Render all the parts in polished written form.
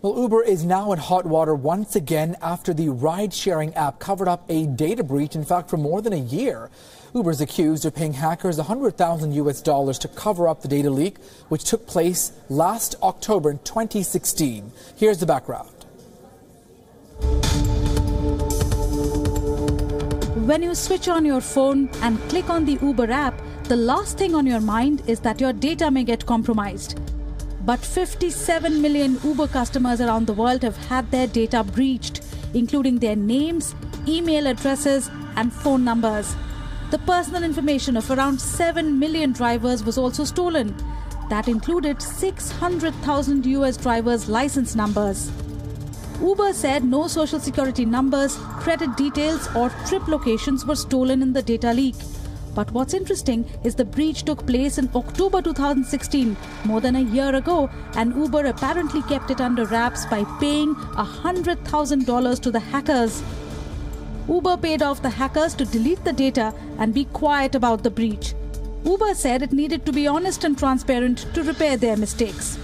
Well, Uber is now in hot water once again after the ride-sharing app covered up a data breach, in fact, for more than a year. Uber is accused of paying hackers $100,000 to cover up the data leak, which took place last October in 2016. Here's the background. When you switch on your phone and click on the Uber app, the last thing on your mind is that your data may get compromised. But 57 million Uber customers around the world have had their data breached, including their names, email addresses, and phone numbers. The personal information of around 7 million drivers was also stolen. That included 600,000 US drivers' license numbers. Uber said no social security numbers, credit details, or trip locations were stolen in the data leak. But what's interesting is the breach took place in October 2016, more than a year ago, and Uber apparently kept it under wraps by paying $100,000 to the hackers. Uber paid off the hackers to delete the data and be quiet about the breach. Uber said it needed to be honest and transparent to repair their mistakes.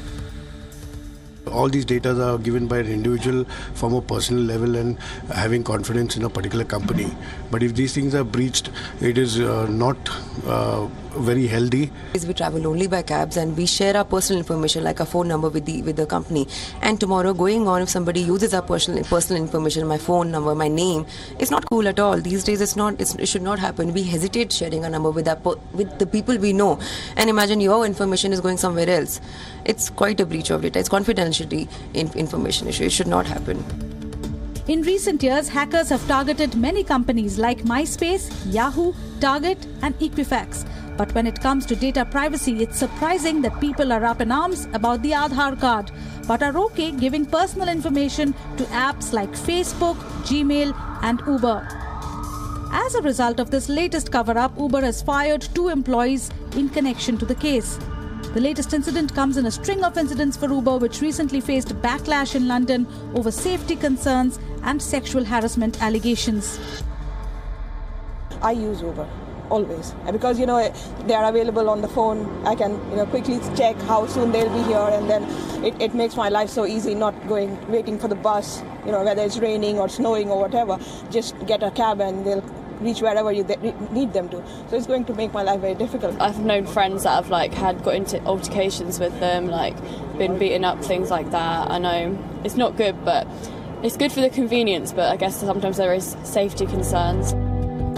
All these data are given by an individual from a personal level and having confidence in a particular company. But if these things are breached, it is not very healthy. We travel only by cabs and we share our personal information like a phone number with the company. And tomorrow going on, if somebody uses our personal information, my phone number, my name, it's not cool at all. These days it should not happen. We hesitate sharing a number with the people we know. And imagine your information is going somewhere else. It's quite a breach of data. It's confidentiality information issue. It should not happen. In recent years, hackers have targeted many companies like MySpace, Yahoo, Target, and Equifax. But when it comes to data privacy, it's surprising that people are up in arms about the Aadhaar card, but are okay giving personal information to apps like Facebook, Gmail, and Uber. As a result of this latest cover-up, Uber has fired 2 employees in connection to the case. The latest incident comes in a string of incidents for Uber, which recently faced backlash in London over safety concerns and sexual harassment allegations. I use Uber always because they are available on the phone. I can quickly check how soon they'll be here, and then it makes my life so easy, not waiting for the bus, whether it's raining or snowing or whatever. Just get a cab and they'll reach wherever you need them to. So it's going to make my life very difficult. I've known friends that have got into altercations with them, been beaten up, things like that. I know it's not good, but it's good for the convenience, but I guess sometimes there is safety concerns.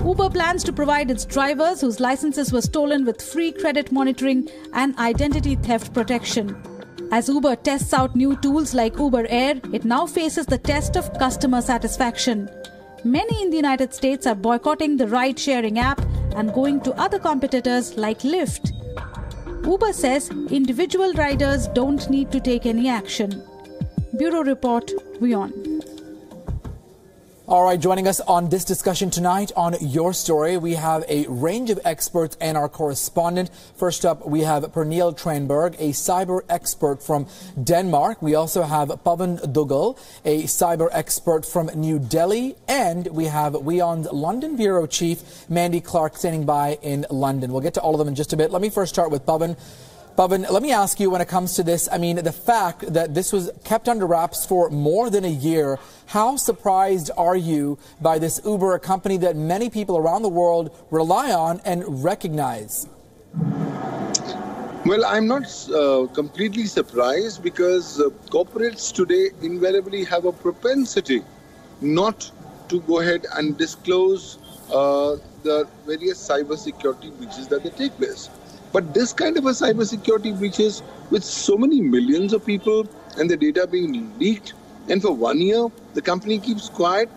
Uber plans to provide its drivers whose licenses were stolen with free credit monitoring and identity theft protection. As Uber tests out new tools like Uber Air, it now faces the test of customer satisfaction. Many in the United States are boycotting the ride-sharing app and going to other competitors like Lyft. Uber says individual riders don't need to take any action. Bureau Report, WION. All right, joining us on this discussion tonight on Your Story, we have a range of experts and our correspondent. First up, we have Pernille Tranberg, a cyber expert from Denmark. We also have Pavan Dugal, a cyber expert from New Delhi. And we have WION's London Bureau Chief, Mandy Clark, standing by in London. We'll get to all of them in just a bit. Let me first start with Pavan. Pavan, let me ask you, when it comes to this, the fact that this was kept under wraps for more than a year, how surprised are you by this Uber, a company that many people around the world rely on and recognize? Well, I'm not completely surprised because corporates today invariably have a propensity not to go ahead and disclose the various cybersecurity breaches that they take place. But this kind of a cybersecurity breaches with so many millions of people and the data being leaked, and for 1 year the company keeps quiet,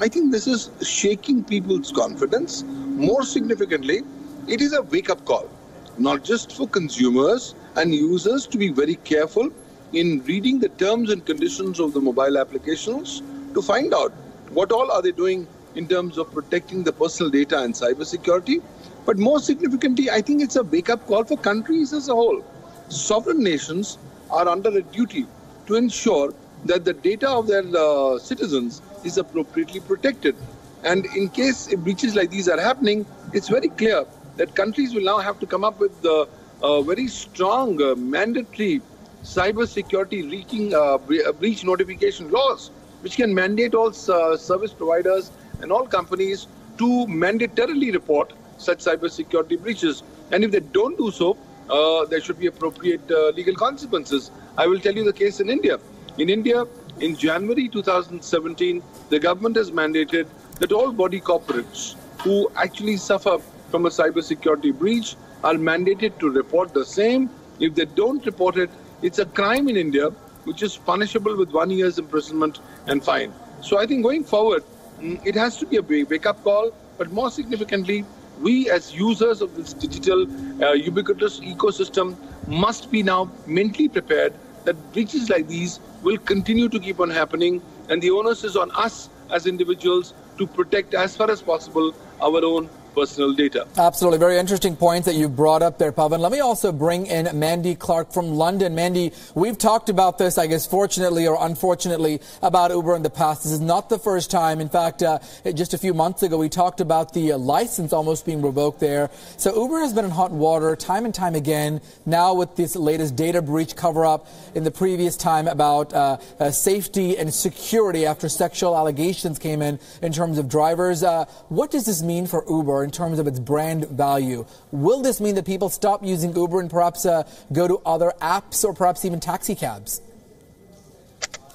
I think this is shaking people's confidence. More significantly, it is a wake-up call, not just for consumers and users to be very careful in reading the terms and conditions of the mobile applications to find out what all are they doing in terms of protecting the personal data and cybersecurity. But more significantly, I think it's a wake-up call for countries as a whole. Sovereign nations are under a duty to ensure that the data of their citizens is appropriately protected. And in case breaches like these are happening, it's very clear that countries will now have to come up with very strong mandatory cyber security breach notification laws, which can mandate all service providers and all companies to mandatorily report such cyber security breaches. And if they don't do so, there should be appropriate legal consequences. I will tell you the case in India. In India, in January 2017, the government has mandated that all body corporates who actually suffer from a cyber security breach are mandated to report the same. If they don't report it, it's a crime in India, which is punishable with 1 year's imprisonment and fine. So I think going forward, it has to be a wake-up call, but more significantly, we as users of this digital ubiquitous ecosystem must be now mentally prepared that breaches like these will continue to keep on happening, and the onus is on us as individuals to protect as far as possible our own personal data. Absolutely. Very interesting points that you've brought up there, Pavan. Let me also bring in Mandy Clark from London. Mandy, we've talked about this, I guess, fortunately or unfortunately, about Uber in the past. This is not the first time. In fact, just a few months ago, we talked about the license almost being revoked there. So Uber has been in hot water time and time again, now with this latest data breach cover-up in the previous time about safety and security after sexual allegations came in terms of drivers. What does this mean for Uber in terms of its brand value? Will this mean that people stop using Uber and perhaps go to other apps or perhaps even taxi cabs?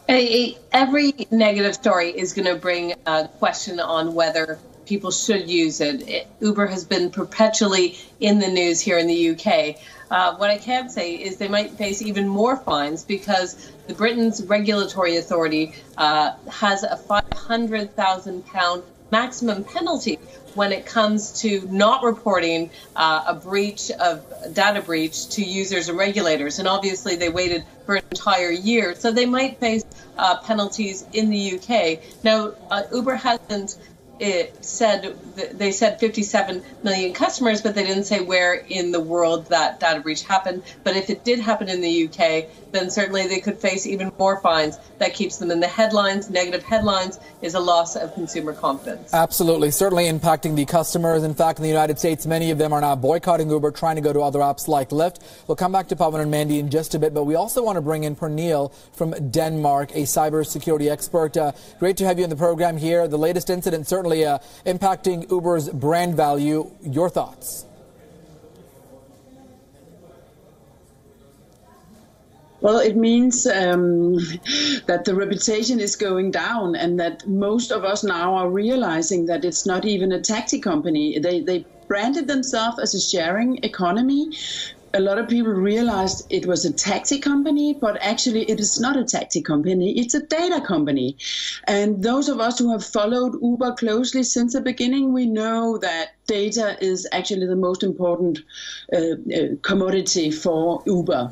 Every negative story is going to bring a question on whether people should use it. Uber has been perpetually in the news here in the UK. What I can say is they might face even more fines because the Britain's regulatory authority has a £500,000 maximum penalty when it comes to not reporting a data breach to users and regulators. And obviously they waited for an entire year, so they might face penalties in the UK. Now, Uber hasn't they said 57 million customers, but they didn't say where in the world that data breach happened. But if it did happen in the UK, then certainly they could face even more fines. That keeps them in the headlines. Negative headlines is a loss of consumer confidence. Absolutely. Certainly impacting the customers. In fact, in the United States, many of them are now boycotting Uber, trying to go to other apps like Lyft. We'll come back to Pavan and Mandy in just a bit, but we also want to bring in Pernille from Denmark, a cybersecurity expert. Great to have you in the program here. The latest incident certainly impacting Uber's brand value. Your thoughts? Well, it means that the reputation is going down and that most of us now are realizing that it's not even a taxi company. They branded themselves as a sharing economy. A lot of people realized it was a taxi company, but actually it is not a taxi company. It's a data company. And those of us who have followed Uber closely since the beginning, we know that data is actually the most important commodity for Uber.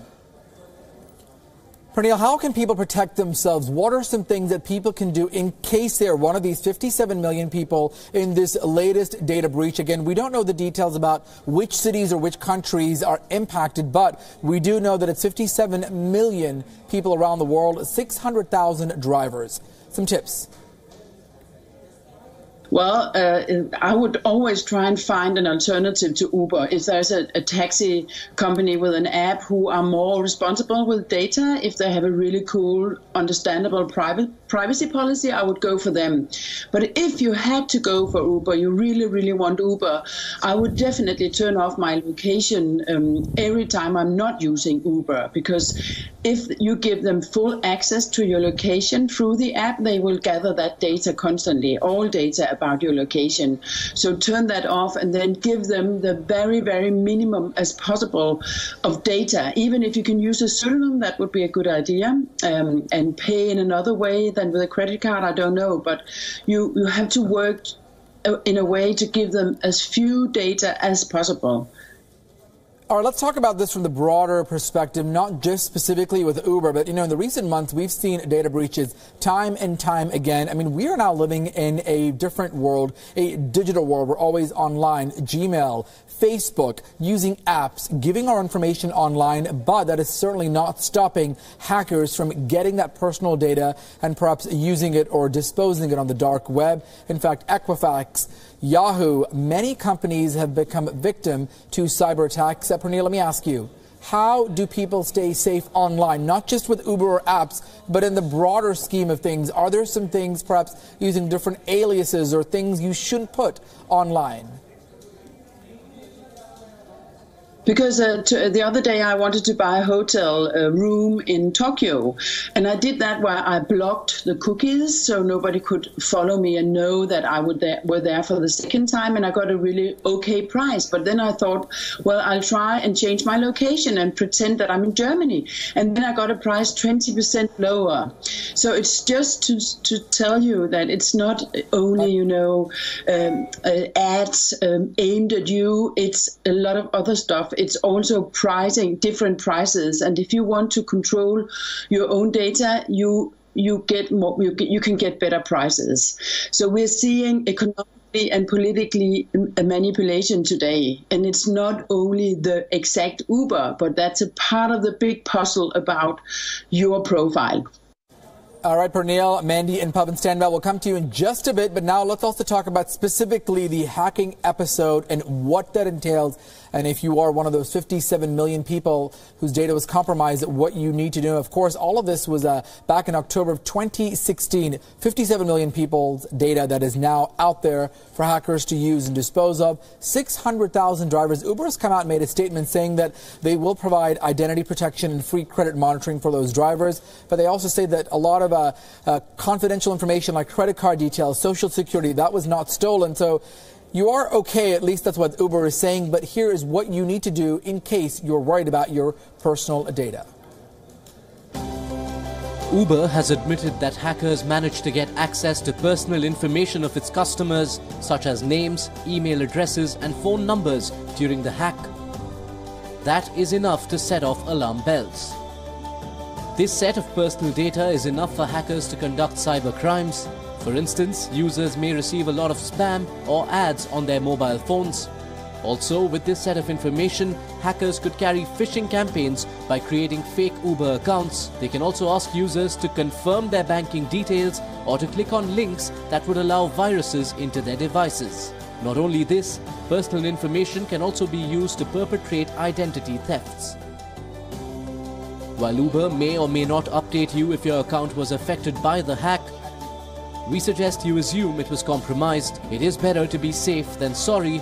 Pernille, how can people protect themselves? What are some things that people can do in case they're one of these 57 million people in this latest data breach? Again, we don't know the details about which cities or which countries are impacted, but we do know that it's 57 million people around the world, 600,000 drivers. Some tips. Well, I would always try and find an alternative to Uber. If there's a taxi company with an app who are more responsible with data, if they have a really cool, understandable privacy policy, I would go for them. But if you had to go for Uber, you really, really want Uber, I would definitely turn off my location every time I'm not using Uber, because if you give them full access to your location through the app, they will gather that data constantly, all data about your location. So turn that off and then give them the very, very minimum as possible of data. Even if you can use a pseudonym, that would be a good idea, and pay in another way than with a credit card, I don't know. But you have to work in a way to give them as few data as possible. All right, let's talk about this from the broader perspective, not just specifically with Uber, but, in the recent months, we've seen data breaches time and time again. I mean, we are now living in a different world, a digital world. We're always online, Gmail, Facebook, using apps, giving our information online, but that is certainly not stopping hackers from getting that personal data and perhaps using it or disposing it on the dark web. In fact, Equifax, Yahoo, many companies have become victim to cyber attacks. Pernille, let me ask you, How do people stay safe online, not just with Uber or apps, but in the broader scheme of things? Are there some things, perhaps using different aliases or things you shouldn't put online? Because the other day I wanted to buy a hotel room in Tokyo, and I did that where I blocked the cookies so nobody could follow me and know that I were there for the second time, and I got a really okay price. But then I thought, well, I'll try and change my location and pretend that I'm in Germany, and then I got a price 20% lower. So it's just to tell you that it's not only, ads aimed at you, it's a lot of other stuff. It's also pricing, different prices, and if you want to control your own data, you get more. You can get better prices. So we're seeing economically and politically a manipulation today, and it's not only the exact Uber, but that's a part of the big puzzle about your profile. All right, Pernille, Mandy, and Pavan Standval, we'll come to you in just a bit, but now let's also talk about specifically the hacking episode and what that entails. And if you are one of those 57 million people whose data was compromised, what you need to do. Of course, all of this was back in October of 2016. 57 million people's data that is now out there for hackers to use and dispose of. 600,000 drivers. Uber has come out and made a statement saying that they will provide identity protection and free credit monitoring for those drivers. But they also say that a lot of confidential information like credit card details, social security, that was not stolen. So you are okay, at least that's what Uber is saying, but here is what you need to do in case you're worried about your personal data. Uber has admitted that hackers managed to get access to personal information of its customers, such as names, email addresses, and phone numbers during the hack. That is enough to set off alarm bells. This set of personal data is enough for hackers to conduct cyber crimes. For instance, users may receive a lot of spam or ads on their mobile phones. Also, with this set of information, hackers could carry phishing campaigns by creating fake Uber accounts. They can also ask users to confirm their banking details or to click on links that would allow viruses into their devices. Not only this, personal information can also be used to perpetrate identity thefts. While Uber may or may not update you if your account was affected by the hack, we suggest you assume it was compromised. It is better to be safe than sorry.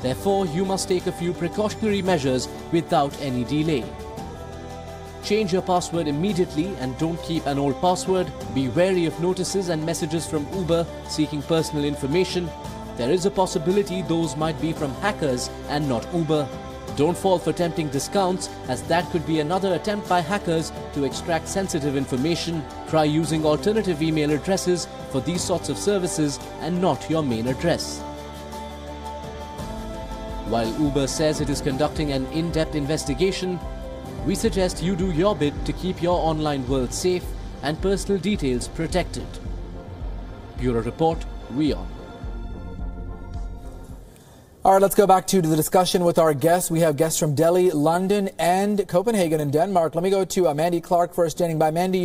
Therefore, you must take a few precautionary measures without any delay. Change your password immediately and don't keep an old password. Be wary of notices and messages from Uber seeking personal information. There is a possibility those might be from hackers and not Uber. Don't fall for tempting discounts, as that could be another attempt by hackers to extract sensitive information. Try using alternative email addresses for these sorts of services and not your main address. While Uber says it is conducting an in-depth investigation, we suggest you do your bit to keep your online world safe and personal details protected. Bureau Report, WION. All right, let's go back to the discussion with our guests. We have guests from Delhi, London, and Copenhagen in Denmark. Let me go to Mandy Clark first, standing by. Mandy,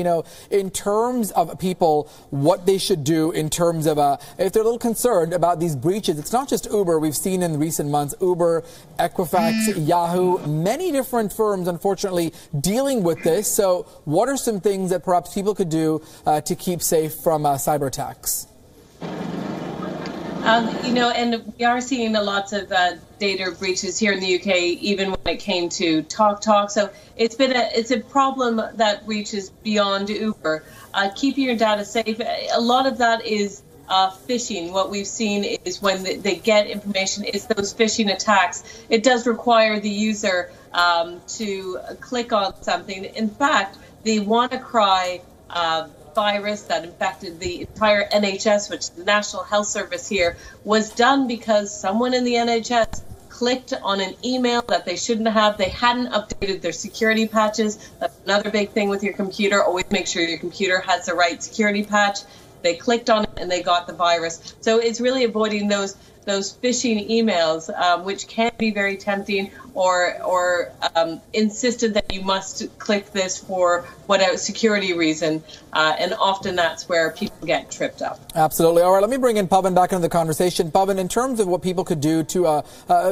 in terms of people, what they should do in terms of if they're a little concerned about these breaches, it's not just Uber. We've seen in recent months Uber, Equifax, Yahoo, many different firms, unfortunately, dealing with this. So what are some things that perhaps people could do to keep safe from cyber attacks? And we are seeing lots of data breaches here in the UK, even when it came to TalkTalk. So it's a problem that reaches beyond Uber. Keeping your data safe, a lot of that is phishing. What we've seen is when they get information, it's those phishing attacks. It does require the user to click on something. In fact, the WannaCry virus that infected the entire NHS, which is the National Health Service here, was done because someone in the NHS clicked on an email that they shouldn't have. They hadn't updated their security patches. That's another big thing with your computer. Always make sure your computer has the right security patch. They clicked on it and they got the virus. So it's really avoiding those phishing emails, which can be very tempting. or insisted that you must click this for whatever security reason, and often that's where people get tripped up. Absolutely. All right, let me bring in Pavan back into the conversation. Pavan, in terms of what people could do to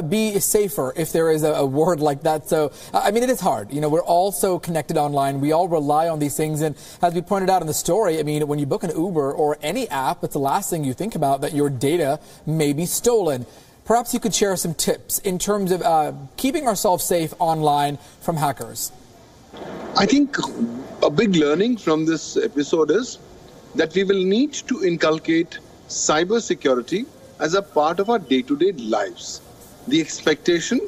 be safer, if there is a word like that. So, I mean, it is hard. You know, we're all so connected online. We all rely on these things. And as we pointed out in the story, I mean, when you book an Uber or any app, it's the last thing you think about, that your data may be stolen. Perhaps you could share some tips in terms of keeping ourselves safe online from hackers. I think a big learning from this episode is that we will need to inculcate cyber security as a part of our day-to-day lives. The expectation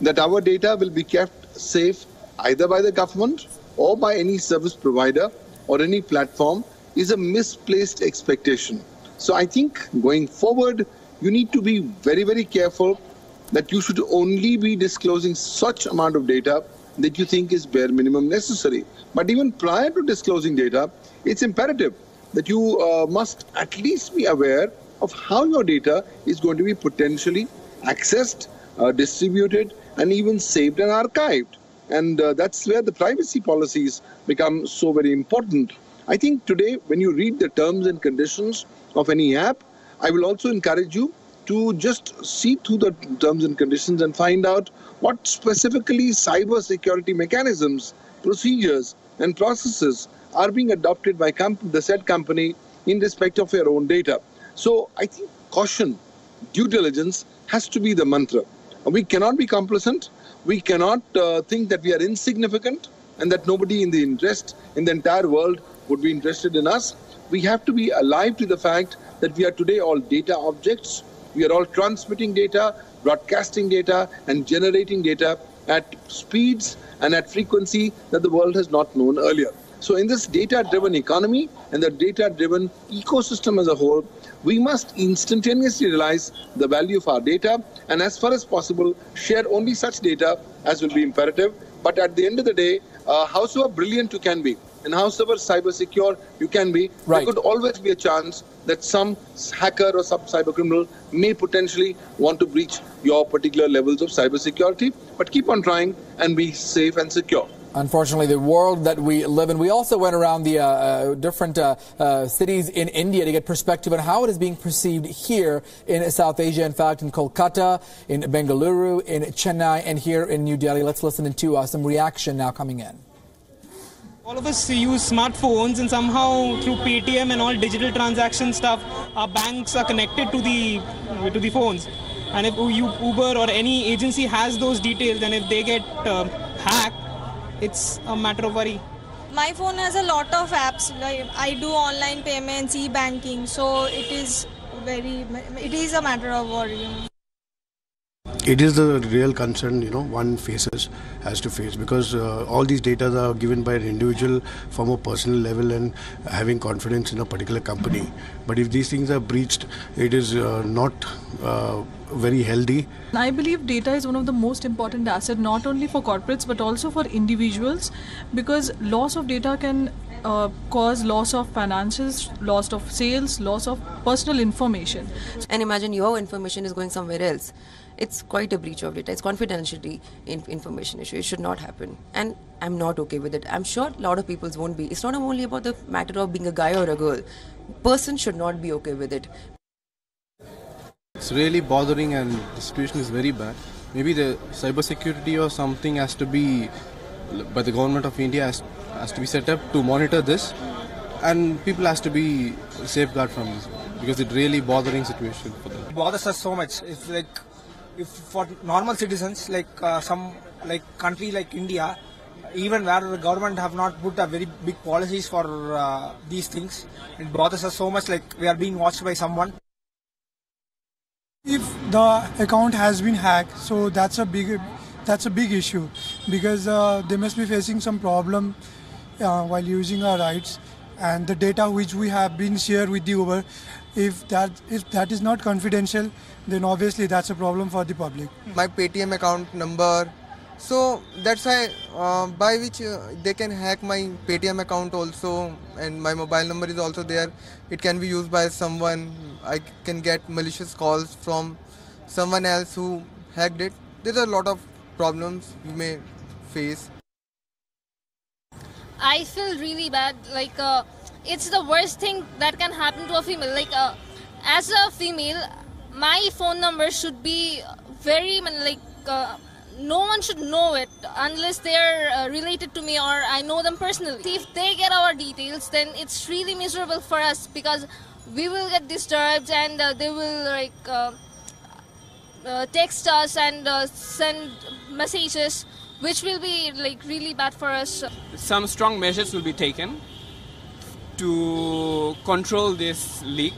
that our data will be kept safe either by the government or by any service provider or any platform is a misplaced expectation. So I think going forward, you need to be very, very careful that you should only be disclosing such amount of data that you think is bare minimum necessary. But even prior to disclosing data, it's imperative that you must at least be aware of how your data is going to be potentially accessed, distributed, and even saved and archived. And that's where the privacy policies become so very important. I think today, when you read the terms and conditions of any app, I will also encourage you to just see through the terms and conditions and find out what specifically cyber security mechanisms, procedures, and processes are being adopted by the said company in respect of your own data. So I think caution, due diligence has to be the mantra. We cannot be complacent. We cannot think that we are insignificant and that nobody in the entire world would be interested in us. We have to be alive to the fact that we are today all data objects. We are all transmitting data, broadcasting data, and generating data at speeds and at frequency that the world has not known earlier. So in this data-driven economy and the data-driven ecosystem as a whole, we must instantaneously realize the value of our data and as far as possible share only such data as will be imperative. But at the end of the day, howsoever brilliant you can be and howsoever cyber secure you can be, there could always be a chance that some hacker or some cyber criminal may potentially want to breach your particular levels of cyber security. But keep on trying and be safe and secure. Unfortunately, the world that we live in. We also went around the different cities in India to get perspective on how it is being perceived here in South Asia. In fact, in Kolkata, in Bengaluru, in Chennai, and here in New Delhi. Let's listen to some reaction now coming in. All of us use smartphones, and somehow through Paytm and all digital transaction stuff, our banks are connected to the phones. And if Uber or any agency has those details, and if they get hacked, it's a matter of worry. My phone has a lot of apps. Like I do online payments, e-banking, so it is a matter of worry. It is the real concern, one has to face, because all these data are given by an individual from a personal level and having confidence in a particular company. But if these things are breached, it is not very healthy. I believe data is one of the most important assets, not only for corporates but also for individuals, because loss of data can cause loss of finances, loss of sales, loss of personal information. And imagine your information is going somewhere else. It's quite a breach of data. It's confidentiality information issue. It should not happen. And I'm not okay with it. I'm sure a lot of people won't be. It's not only about the matter of being a guy or a girl. Person should not be okay with it. It's really bothering and the situation is very bad. Maybe the cybersecurity or something has to be, by the government of India has to be set up to monitor this, and people has to be safeguarded from this, because it's really bothering situation for them. It bothers us so much. It's like, if for normal citizens, like some country like India, even where the government have not put a very big policies for these things, it bothers us so much, like we are being watched by someone. If the account has been hacked, so that's a big issue, because they must be facing some problem while using our rights, and the data which we have been shared with the Uber, if that is not confidential, then obviously that's a problem for the public. My Paytm account number, so that's why by which they can hack my Paytm account also, and my mobile number is also there. It can be used by someone. I can get malicious calls from someone else who hacked it. There's a lot of problems you may face. I feel really bad. Like, it's the worst thing that can happen to a female. Like, as a female, my phone number should be very, like, no one should know it unless they're related to me or I know them personally. If they get our details, then it's really miserable for us because we will get disturbed and they will like text us and send messages, which will be like really bad for us. Some strong measures will be taken to control this leak,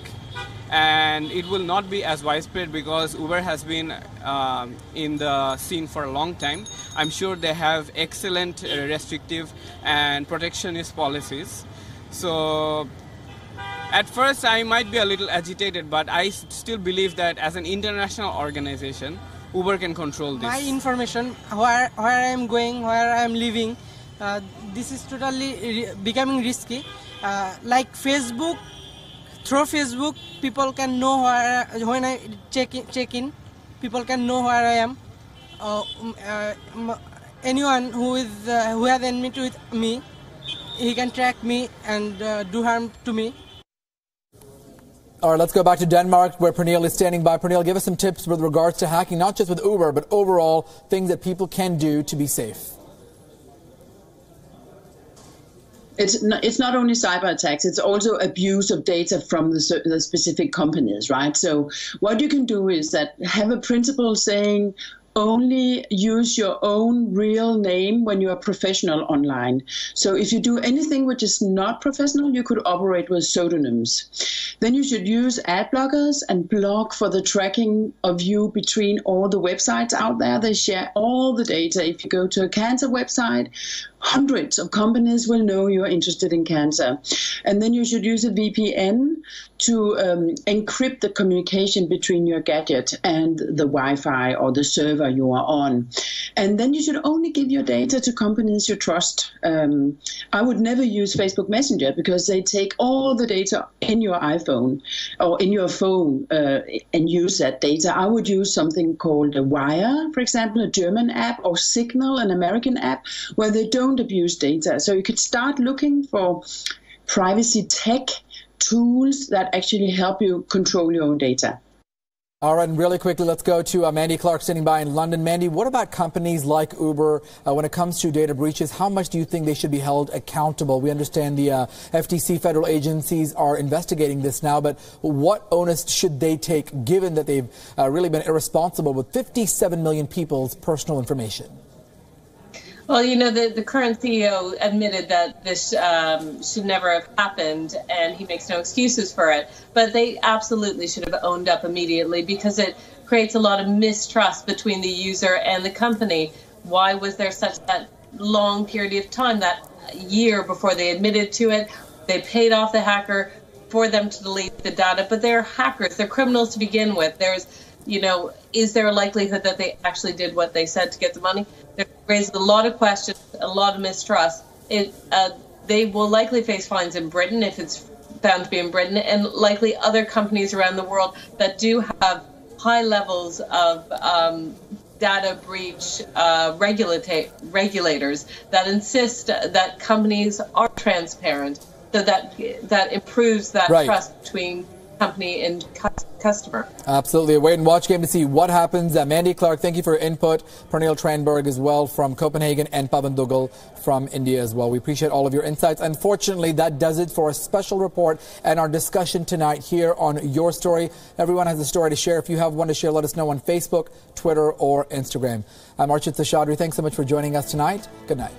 and it will not be as widespread because Uber has been in the scene for a long time. I'm sure they have excellent restrictive and protectionist policies. So at first I might be a little agitated, but I still believe that as an international organization, Uber can control this. My information, where I am going, where I am living, this is totally becoming risky. Like Facebook, through Facebook, people can know when I check in, people can know where I am. Anyone who has enmity with me, he can track me and do harm to me. All right, let's go back to Denmark, where Pernille is standing by. Pernille, give us some tips with regards to hacking, not just with Uber, but overall things that people can do to be safe. It's not only cyber attacks, it's also abuse of data from the specific companies, right? So what you can do is that have a principle saying only use your own real name when you are professional online. So if you do anything which is not professional, you could operate with pseudonyms. Then you should use ad blockers and block for the tracking of you between all the websites out there. They share all the data. If you go to a cancer website, hundreds of companies will know you're interested in cancer. And then you should use a VPN to encrypt the communication between your gadget and the Wi-Fi or the server you are on. And then you should only give your data to companies you trust. I would never use Facebook Messenger because they take all the data in your iPhone or in your phone and use that data. I would use something called a WION, for example, a German app, or Signal, an American app, where they don't abuse data. So you could start looking for privacy tech tools that actually help you control your own data. All right, and really quickly, let's go to Mandy Clark standing by in London. Mandy, what about companies like Uber when it comes to data breaches? How much do you think they should be held accountable? We understand the FTC federal agencies are investigating this now, but what onus should they take given that they've really been irresponsible with 57 million people's personal information? Well, you know, the current CEO admitted that this should never have happened, and he makes no excuses for it. But they absolutely should have owned up immediately because it creates a lot of mistrust between the user and the company. Why was there such that long period of time, that year before they admitted to it? They paid off the hacker for them to delete the data, but they're hackers. They're criminals to begin with. There's, you know, is there a likelihood that they actually did what they said to get the money? There raised a lot of questions, a lot of mistrust. They will likely face fines in Britain if it's found to be in Britain, and likely other companies around the world that do have high levels of data breach regulators that insist that companies are transparent, so that improves that trust between company and customer. Absolutely. A wait and watch game to see what happens. Mandy Clark, thank you for your input. Pernille Tranberg as well from Copenhagen, and Pavan Dugal from India as well. We appreciate all of your insights. Unfortunately, that does it for a special report and our discussion tonight here on Your Story. Everyone has a story to share. If you have one to share, let us know on Facebook, Twitter, or Instagram. I'm Archit Seshadri. Thanks so much for joining us tonight. Good night.